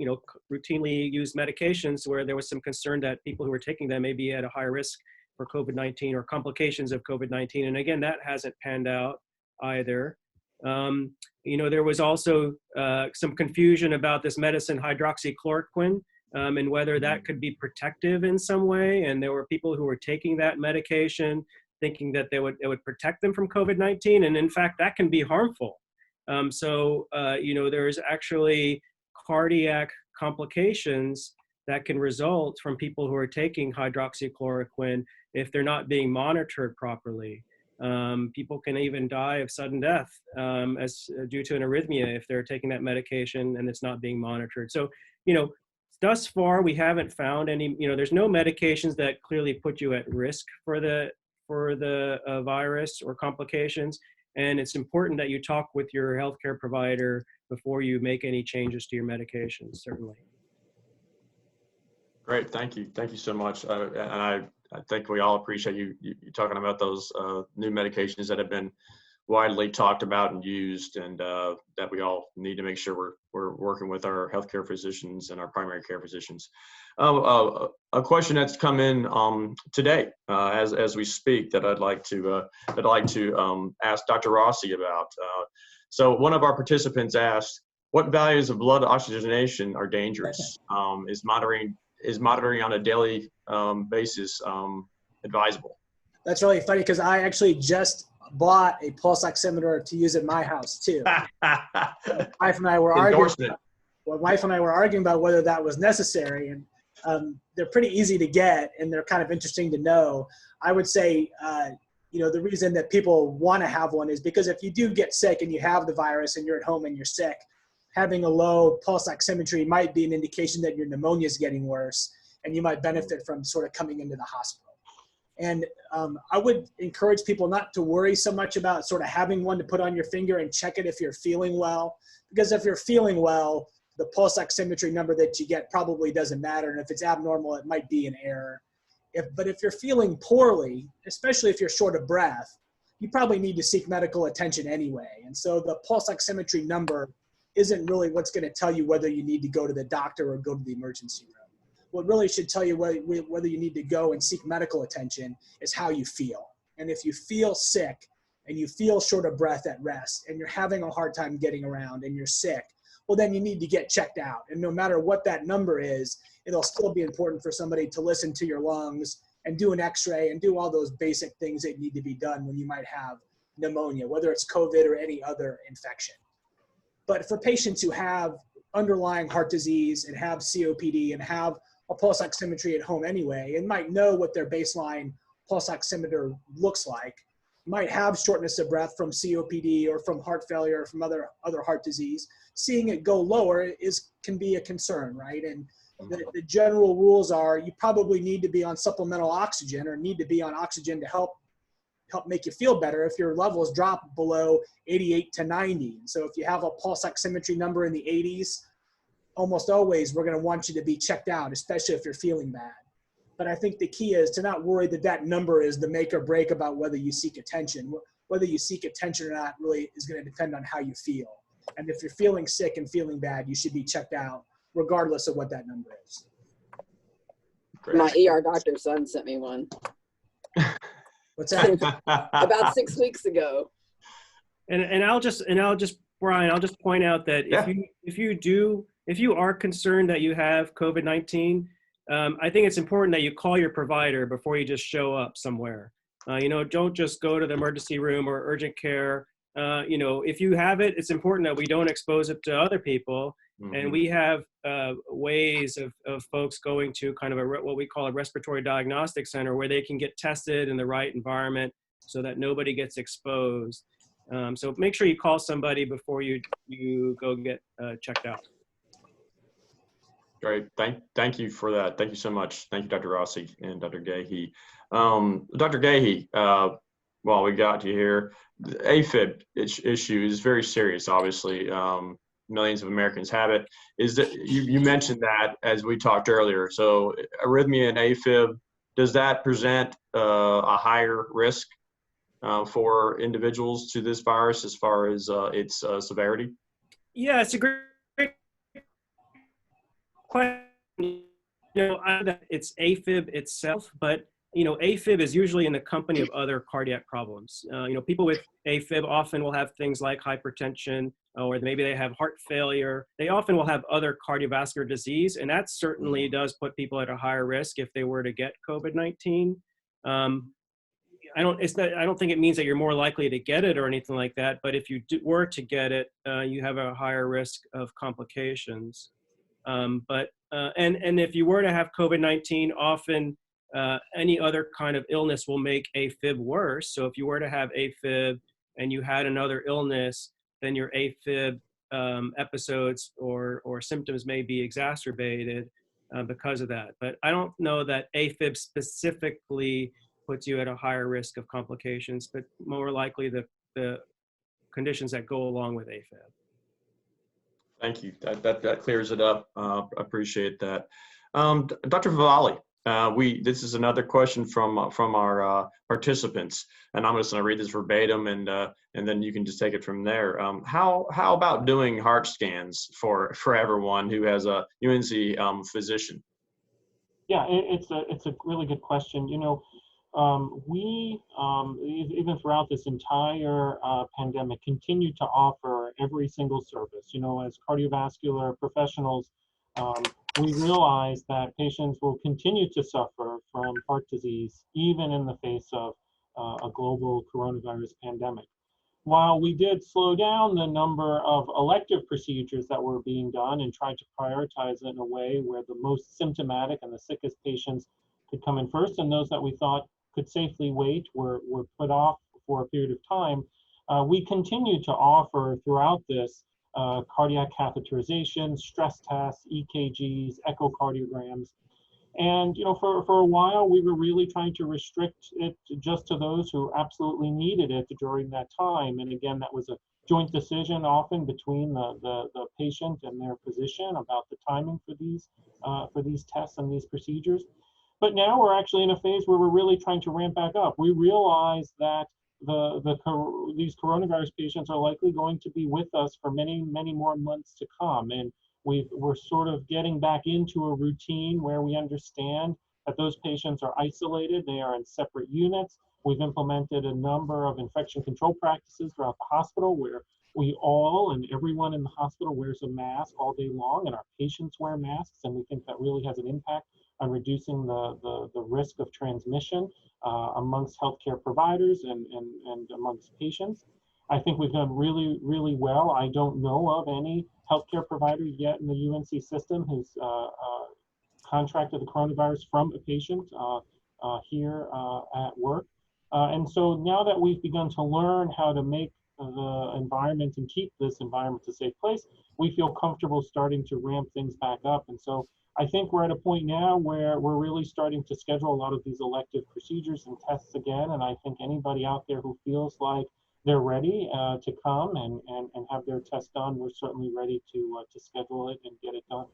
routinely used medications where there was some concern that people who were taking them may be at a higher risk for COVID-19 or complications of COVID-19. And again, that hasn't panned out either. There was also some confusion about this medicine, hydroxychloroquine, and whether that could be protective in some way. And there were people who were taking that medication thinking that it would protect them from COVID-19. And in fact, that can be harmful. There's actually cardiac complications that can result from people who are taking hydroxychloroquine if they're not being monitored properly. People can even die of sudden death due to an arrhythmia if they're taking that medication and it's not being monitored. So, thus far we haven't found any. There's no medications that clearly put you at risk for the virus or complications. And it's important that you talk with your healthcare provider before you make any changes to your medications, certainly. Great, thank you. Thank you so much. And I think we all appreciate you talking about those new medications that have been widely talked about and used, and that we all need to make sure we're working with our healthcare physicians and our primary care physicians. A question that's come in today as we speak that I'd like to ask Dr. Rossi about. So one of our participants asked, what values of blood oxygenation are dangerous? Is monitoring on a daily basis advisable? That's really funny because I actually just bought a pulse oximeter to use at my house too. My wife and I were arguing about whether that was necessary, and they're pretty easy to get and they're kind of interesting to know. I would say, the reason that people want to have one is because if you do get sick and you have the virus and you're at home and you're sick, having a low pulse oximetry might be an indication that your pneumonia is getting worse and you might benefit from sort of coming into the hospital. And I would encourage people not to worry so much about sort of having one to put on your finger and check it if you're feeling well, because if you're feeling well, the pulse oximetry number that you get probably doesn't matter. And if it's abnormal, it might be an error. But if you're feeling poorly, especially if you're short of breath, you probably need to seek medical attention anyway. And so the pulse oximetry number isn't really what's going to tell you whether you need to go to the doctor or go to the emergency room. What really should tell you whether you need to go and seek medical attention is how you feel. And if you feel sick and you feel short of breath at rest and you're having a hard time getting around and you're sick, well, then you need to get checked out. And no matter what that number is, it'll still be important for somebody to listen to your lungs and do an x-ray and do all those basic things that need to be done when you might have pneumonia, whether it's COVID or any other infection. But for patients who have underlying heart disease and have COPD and have a pulse oximetry at home anyway, and might know what their baseline pulse oximeter looks like, might have shortness of breath from COPD or from heart failure or from other heart disease, seeing it go lower can be a concern, right? And the general rules are you probably need to be on supplemental oxygen or need to be on oxygen to help make you feel better if your levels drop below 88 to 90. And so if you have a pulse oximetry number in the 80s, almost always we're going to want you to be checked out, especially if you're feeling bad. But I think the key is to not worry that number is the make or break about whether you seek attention. Whether you seek attention or not really is going to depend on how you feel. And if you're feeling sick and feeling bad, you should be checked out regardless of what that number is. Great. My ER doctor's son sent me one. What's that? About 6 weeks ago. And I'll just Brian, I'll just point out that if you are concerned that you have COVID-19, I think it's important that you call your provider before you just show up somewhere. Don't just go to the emergency room or urgent care. If you have it, it's important that we don't expose it to other people. Mm-hmm. And we have ways of folks going to kind of what we call a respiratory diagnostic center where they can get tested in the right environment so that nobody gets exposed. So make sure you call somebody before you go get checked out. Great. Thank you for that. Thank you so much. Thank you, Dr. Rossi and Dr. Gehi. Dr. Gehi, while we got you here, the AFib issue is very serious, obviously. Millions of Americans have it. You mentioned that as we talked earlier. So arrhythmia and AFib, does that present a higher risk for individuals to this virus as far as its severity? Yeah, it's a great question. It's AFib itself, but AFib is usually in the company of other cardiac problems. People with AFib often will have things like hypertension, or maybe they have heart failure. They often will have other cardiovascular disease, and that certainly does put people at a higher risk if they were to get COVID-19. I don't think it means that you're more likely to get it or anything like that, but if you were to get it, you have a higher risk of complications. And if you were to have COVID-19, often any other kind of illness will make AFib worse. So if you were to have AFib and you had another illness, then your AFib episodes or symptoms may be exacerbated because of that. But I don't know that AFib specifically puts you at a higher risk of complications, but more likely the conditions that go along with AFib. Thank you. That clears it up. Appreciate that. Dr. Vavalle, this is another question from our participants, and I'm just going to read this verbatim, and then you can just take it from there. How about doing heart scans for everyone who has a UNC physician? Yeah, it's a really good question. We even throughout this entire pandemic continue to offer every single service. As cardiovascular professionals, we realize that patients will continue to suffer from heart disease even in the face of a global coronavirus pandemic. While we did slow down the number of elective procedures that were being done and tried to prioritize it in a way where the most symptomatic and the sickest patients could come in first, and those that we thought could safely wait were put off for a period of time, we continue to offer throughout this cardiac catheterization, stress tests, EKGs, echocardiograms. And for a while, we were really trying to restrict it just to those who absolutely needed it during that time. And again, that was a joint decision often between the patient and their physician about the timing for these tests and these procedures. But now we're actually in a phase where we're really trying to ramp back up. We realize that these coronavirus patients are likely going to be with us for many, many more months to come. And we're sort of getting back into a routine where we understand that those patients are isolated. They are in separate units. We've implemented a number of infection control practices throughout the hospital where we all and everyone in the hospital wears a mask all day long, and our patients wear masks. And we think that really has an impact on reducing the risk of transmission amongst healthcare providers and amongst patients. I think we've done really, really well. I don't know of any healthcare provider yet in the UNC system who's contracted the coronavirus from a patient here at work. And so now that we've begun to learn how to make the environment and keep this environment a safe place, we feel comfortable starting to ramp things back up. And so I think we're at a point now where we're really starting to schedule a lot of these elective procedures and tests again. And I think anybody out there who feels like they're ready to come and have their test done, we're certainly ready to schedule it and get it done.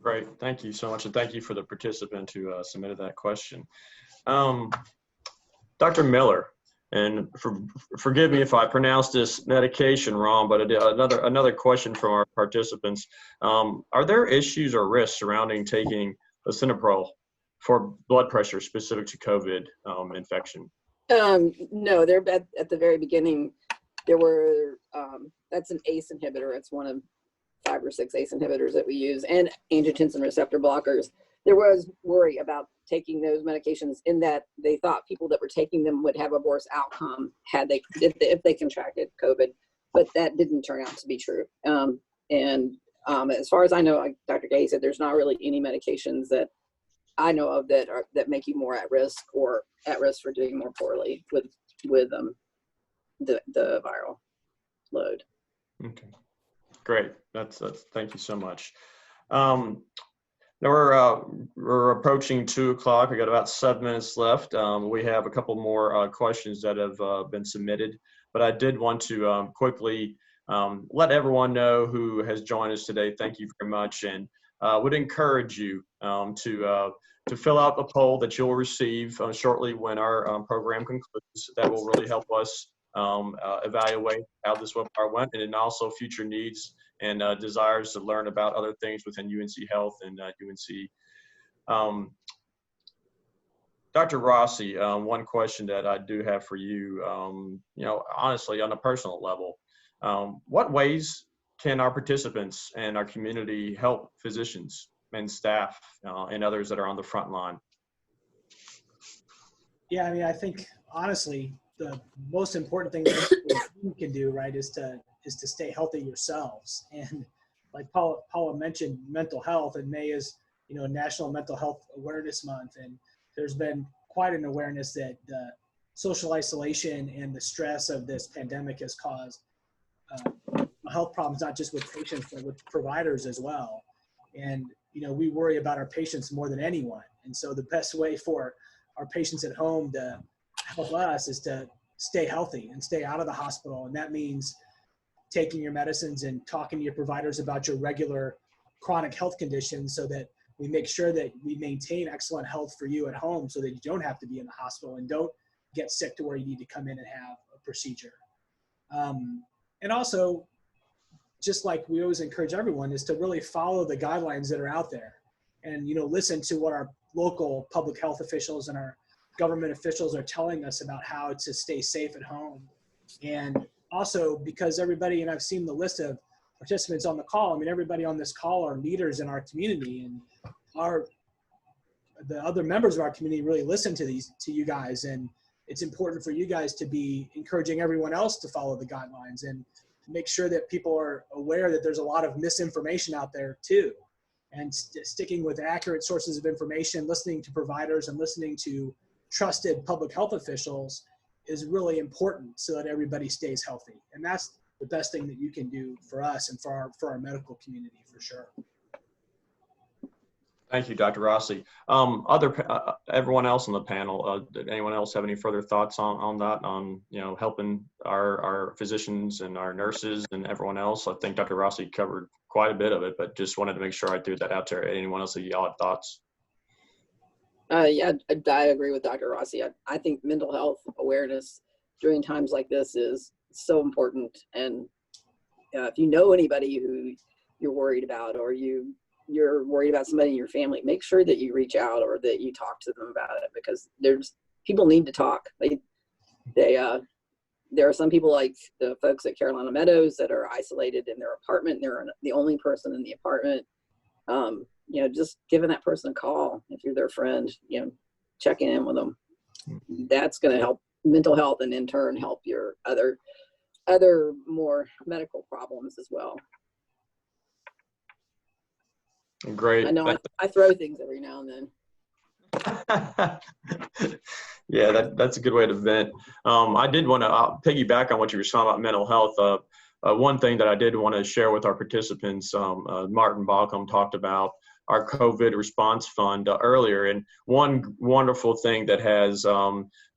Great, thank you so much, and thank you for the participant who submitted that question. Dr. Miller, and forgive me if I pronounce this medication wrong, but another question from our participants. Are there issues or risks surrounding taking lisinopril for blood pressure specific to COVID infection? No, they're at the very beginning. There were, that's an ACE inhibitor. It's one of 5 or 6 ACE inhibitors that we use, and angiotensin receptor blockers. There was worry about taking those medications in that they thought people that were taking them would have a worse outcome if they contracted COVID, but that didn't turn out to be true. As far as I know, like Dr. Gehi said, there's not really any medications that I know of that make you more at risk or at risk for doing more poorly with the viral load. Okay, great. That's thank you so much. Now we're approaching 2 o'clock. We got about 7 minutes left. We have a couple more questions that have been submitted, but I did want to quickly let everyone know who has joined us today. Thank you very much, and would encourage you to fill out the poll that you'll receive shortly when our program concludes. That will really help us evaluate how this webinar went, and then also future needs and desires to learn about other things within UNC Health and UNC. Dr. Rossi, one question that I do have for you, honestly, on a personal level, what ways can our participants and our community help physicians and staff and others that are on the front line? Yeah, I mean, I think honestly, the most important thing that you can do, right, is to stay healthy yourselves. And like Paula mentioned, mental health, and May is, National Mental Health Awareness Month. And there's been quite an awareness that the social isolation and the stress of this pandemic has caused health problems, not just with patients, but with providers as well. And, we worry about our patients more than anyone. And so the best way for our patients at home to help us is to stay healthy and stay out of the hospital. And that means taking your medicines and talking to your providers about your regular chronic health conditions, so that we make sure that we maintain excellent health for you at home, so that you don't have to be in the hospital and don't get sick to where you need to come in and have a procedure. And also, just like we always encourage everyone, is to really follow the guidelines that are out there, and listen to what our local public health officials and our government officials are telling us about how to stay safe at home. And also, because everybody, and I've seen the list of participants on the call, I mean, everybody on this call are leaders in our community, and the other members of our community really listen to you guys. And it's important for you guys to be encouraging everyone else to follow the guidelines, and make sure that people are aware that there's a lot of misinformation out there too. And sticking with accurate sources of information, listening to providers, and listening to trusted public health officials is really important, so that everybody stays healthy. And that's the best thing that you can do for us and for our medical community, for sure. Thank you, Dr. Rossi. Everyone else on the panel, did anyone else have any further thoughts on that, on helping our physicians and our nurses and everyone else? I think Dr. Rossi covered quite a bit of it, but just wanted to make sure I threw that out there. Anyone else, y'all had thoughts? Yeah, I agree with Dr. Rossi. I think mental health awareness during times like this is so important. And if you know anybody who you're worried about, or you're worried about somebody in your family, make sure that you reach out or that you talk to them about it, because people need to talk. There are some people, like the folks at Carolina Meadows, that are isolated in their apartment. They're the only person in the apartment. Just giving that person a call, if you're their friend, checking in with them. That's going to help mental health, and in turn help your other more medical problems as well. Great. I know I throw things every now and then. Yeah, that's a good way to vent. I did want to piggyback on what you were talking about mental health. One thing that I did want to share with our participants, Martin Balcom talked about our COVID response fund earlier. And one wonderful thing that has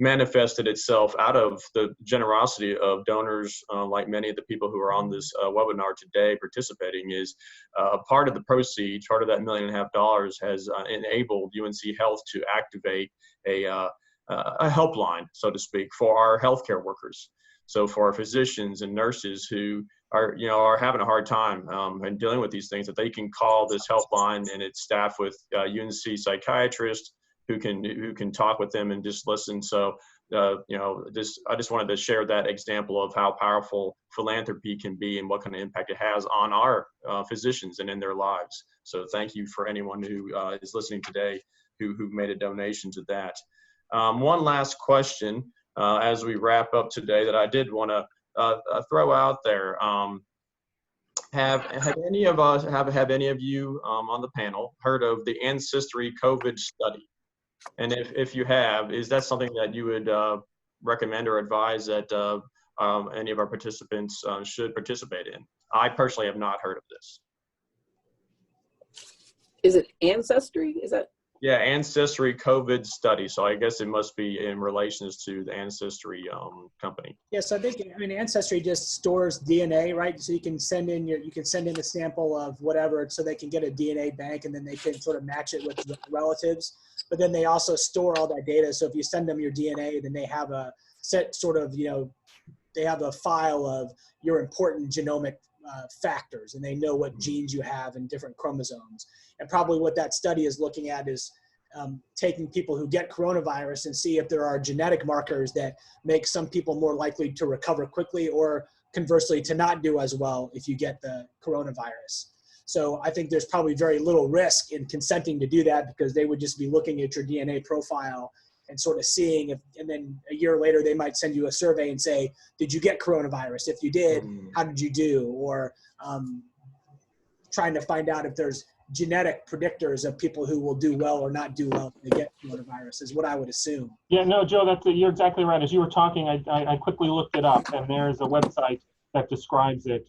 manifested itself out of the generosity of donors, like many of the people who are on this webinar today participating, is part of the proceeds, part of that $1.5 million has enabled UNC Health to activate a helpline, so to speak, for our healthcare workers. So for our physicians and nurses who are having a hard time and dealing with these things, that they can call this helpline, and it's staffed with UNC psychiatrists who can talk with them and just listen. So I just wanted to share that example of how powerful philanthropy can be and what kind of impact it has on our physicians and in their lives. So thank you for anyone who is listening today who made a donation to that. One last question as we wrap up today that I did want to throw out there. Have any of you on the panel heard of the Ancestry COVID study? And if you have, is that something that you would recommend or advise that any of our participants should participate in? I personally have not heard of this. Is it Ancestry? Is that? Yeah, Ancestry COVID study. So I guess it must be in relations to the Ancestry company. Yes, I think, I mean, Ancestry just stores DNA, right? So you can send in a sample of whatever, so they can get a DNA bank, and then they can sort of match it with relatives. But then they also store all that data. So if you send them your DNA, then they have a set sort of, they have a file of your important genomic factors, and they know what genes you have in different chromosomes. And probably what that study is looking at is taking people who get coronavirus and see if there are genetic markers that make some people more likely to recover quickly, or conversely to not do as well if you get the coronavirus. So I think there's probably very little risk in consenting to do that, because they would just be looking at your DNA profile and sort of seeing if, and then a year later they might send you a survey and say, did you get coronavirus? If you did, how did you do? Or trying to find out if there's genetic predictors of people who will do well or not do well if they get coronavirus, is what I would assume. Yeah, no, Joe, you're exactly right. As you were talking, I quickly looked it up, and there's a website that describes it.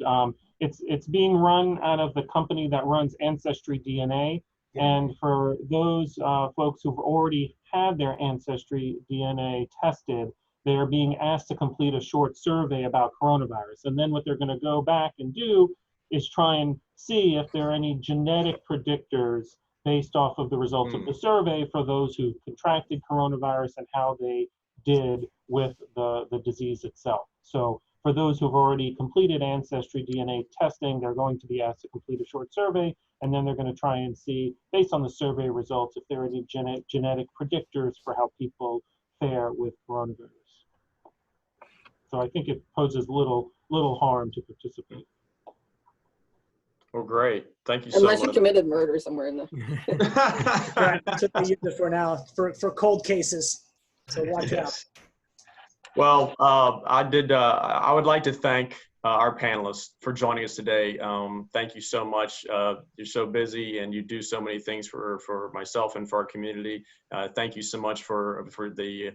It's being run out of the company that runs Ancestry DNA. And for those folks who've already had their Ancestry DNA tested, they are being asked to complete a short survey about coronavirus. And then what they're going to go back and do is try and see if there are any genetic predictors based off of the results of the survey for those who contracted coronavirus and how they did with the disease itself. So for those who've already completed Ancestry DNA testing, they're going to be asked to complete a short survey, and then they're going to try and see, based on the survey results, if there are any genetic predictors for how people fare with coronavirus. So I think it poses little harm to participate. Well, great. Thank you so much. Unless you committed murder somewhere in the. Right, that's what they use it for now, for cold cases. So watch out. Well, I would like to thank our panelists for joining us today. Thank you so much. You're so busy and you do so many things for myself and for our community. Thank you so much for the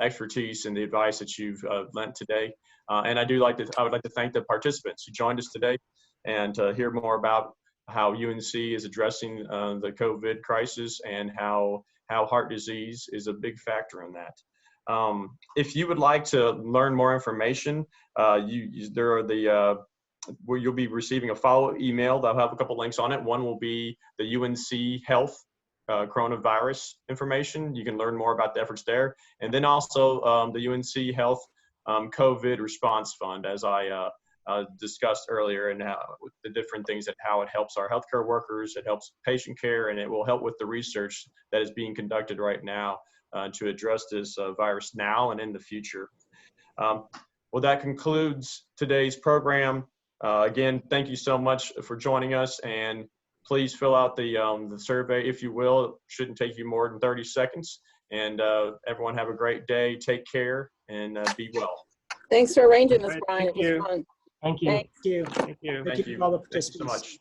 expertise and the advice that you've lent today. And I would like to thank the participants who joined us today, and to hear more about how UNC is addressing the COVID crisis, and how heart disease is a big factor in that. If you would like to learn more information, you'll be receiving a follow-up email that'll have a couple links on it. One will be the UNC Health coronavirus information. You can learn more about the efforts there. And then also the UNC Health COVID Response Fund, as I discussed earlier, and the different things that how it helps our healthcare workers, it helps patient care, and it will help with the research that is being conducted right now to address this virus now and in the future. Well, that concludes today's program. Again, thank you so much for joining us, and please fill out the survey if you will. It shouldn't take you more than 30 seconds. And everyone have a great day. Take care and be well. Thanks for arranging this, Brian. It was fun. Thank you. Thanks. Thank you. Thank you. Thank you for all the Thank you so participants. much.